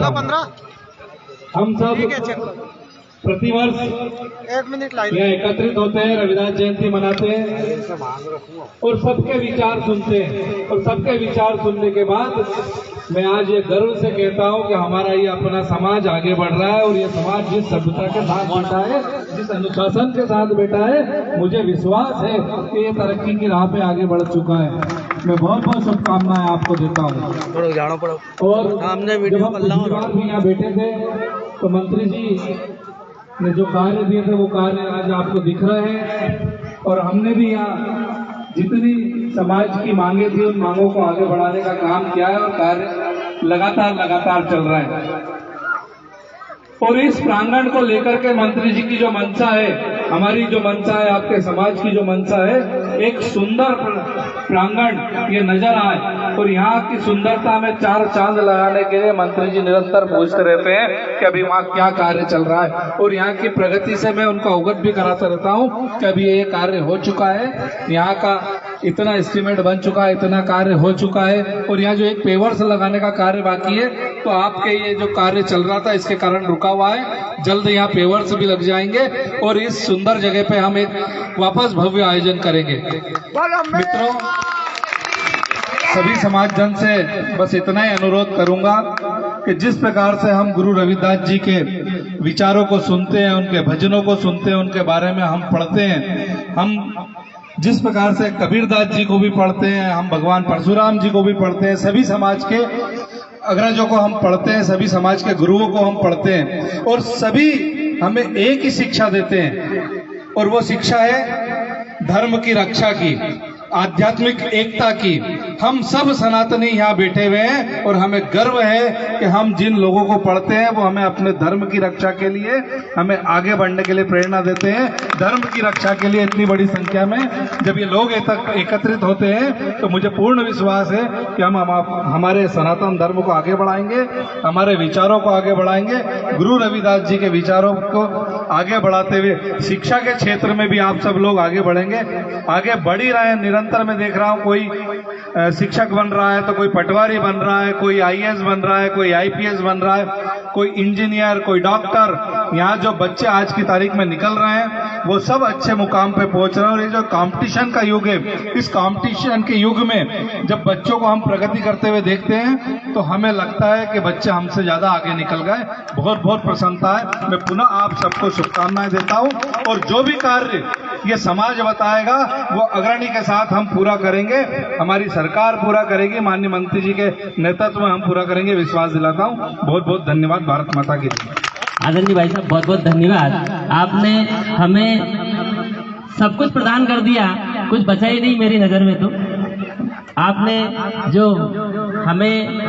हम सब प्रतिवर्ष 1 मिनट यहाँ एकत्रित होते हैं, रविदास जयंती मनाते हैं और सबके विचार सुनते हैं। और सबके विचार सुनने के बाद मैं आज ये गर्व से कहता हूँ कि हमारा ये अपना समाज आगे बढ़ रहा है और ये समाज जिस सभ्यता के साथ बैठा है, जिस अनुशासन के साथ बैठा है, मुझे विश्वास है कि ये तरक्की की राह पे आगे बढ़ चुका है। मैं बहुत बहुत शुभकामनाएं आपको देता हूँ। और जब हम पिछली बार भी यहाँ बैठे थे तो मंत्री जी ने जो कार्य दिए थे वो कार्य आज आपको दिख रहे हैं। और हमने भी यहाँ जितनी समाज की मांगे थी उन मांगों को आगे बढ़ाने का काम किया है और कार्य लगातार चल रहा है। और इस प्रांगण को लेकर के मंत्री जी की जो मंशा है, हमारी जो मंशा है, आपके समाज की जो मंशा है, एक सुंदर प्रांगण ये नजर आए। और यहाँ की सुंदरता में 4 चांद लगाने के लिए मंत्री जी निरंतर पूछते रहते हैं कि अभी वहाँ क्या कार्य चल रहा है। और यहाँ की प्रगति से मैं उनका अवगत भी कराता रहता हूँ कि अभी ये कार्य हो चुका है, यहाँ का इतना एस्टीमेट बन चुका है, इतना कार्य हो चुका है। और यहाँ जो एक पेवर्स लगाने का कार्य बाकी है, तो आपके ये जो कार्य चल रहा था इसके कारण रुका हुआ है, जल्द यहाँ पेवर्स भी लग जाएंगे और इस सुंदर जगह पे हम एक वापस भव्य आयोजन करेंगे। मित्रों, सभी समाज जन से बस इतना ही अनुरोध करूंगा कि जिस प्रकार से हम गुरु रविदास जी के विचारों को सुनते हैं, उनके भजनों को सुनते हैं, उनके बारे में हम पढ़ते हैं, हम जिस प्रकार से कबीरदास जी को भी पढ़ते हैं, हम भगवान परशुराम जी को भी पढ़ते हैं, सभी समाज के अग्रजों को हम पढ़ते हैं, सभी समाज के गुरुओं को हम पढ़ते हैं और सभी हमें एक ही शिक्षा देते हैं। और वो शिक्षा है धर्म की रक्षा की, आध्यात्मिक एकता की। हम सब सनातनी यहाँ बैठे हुए हैं और हमें गर्व है कि हम जिन लोगों को पढ़ते हैं वो हमें अपने धर्म की रक्षा के लिए, हमें आगे बढ़ने के लिए प्रेरणा देते हैं। धर्म की रक्षा के लिए इतनी बड़ी संख्या में जब ये लोग एकत्रित होते हैं तो मुझे पूर्ण विश्वास है कि हम हमारे सनातन धर्म को आगे बढ़ाएंगे, हमारे विचारों को आगे बढ़ाएंगे। गुरु रविदास जी के विचारों को आगे बढ़ाते हुए शिक्षा के क्षेत्र में भी आप सब लोग आगे बढ़ेंगे, आगे बढ़ ही रहे हैं। निरंतर मैं देख रहा हूँ कोई शिक्षक बन रहा है तो कोई पटवारी बन रहा है, कोई आईएएस बन रहा है, कोई आईपीएस बन रहा है, कोई इंजीनियर, कोई डॉक्टर। यहाँ जो बच्चे आज की तारीख में निकल रहे हैं वो सब अच्छे मुकाम पे पहुंच रहे हैं। और ये जो कंपटीशन का युग है, इस कंपटीशन के युग में जब बच्चों को हम प्रगति करते हुए देखते हैं तो हमें लगता है कि बच्चे हमसे ज्यादा आगे निकल गए। बहुत बहुत प्रसन्नता है। मैं पुनः आप सबको शुभकामनाएं देता हूँ और जो भी कार्य ये समाज बताएगा वो अग्रणी के साथ हम पूरा करेंगे, हमारी सरकार पूरा करेगी, माननीय मंत्री जी के नेतृत्व में हम पूरा करेंगे, विश्वास दिलाता हूँ। बहुत बहुत धन्यवाद। भारत माता की जय। आदरणीय भाई साहब, बहुत बहुत धन्यवाद। आपने हमें सब कुछ प्रदान कर दिया, कुछ बचा ही नहीं मेरी नजर में। तो आपने जो हमें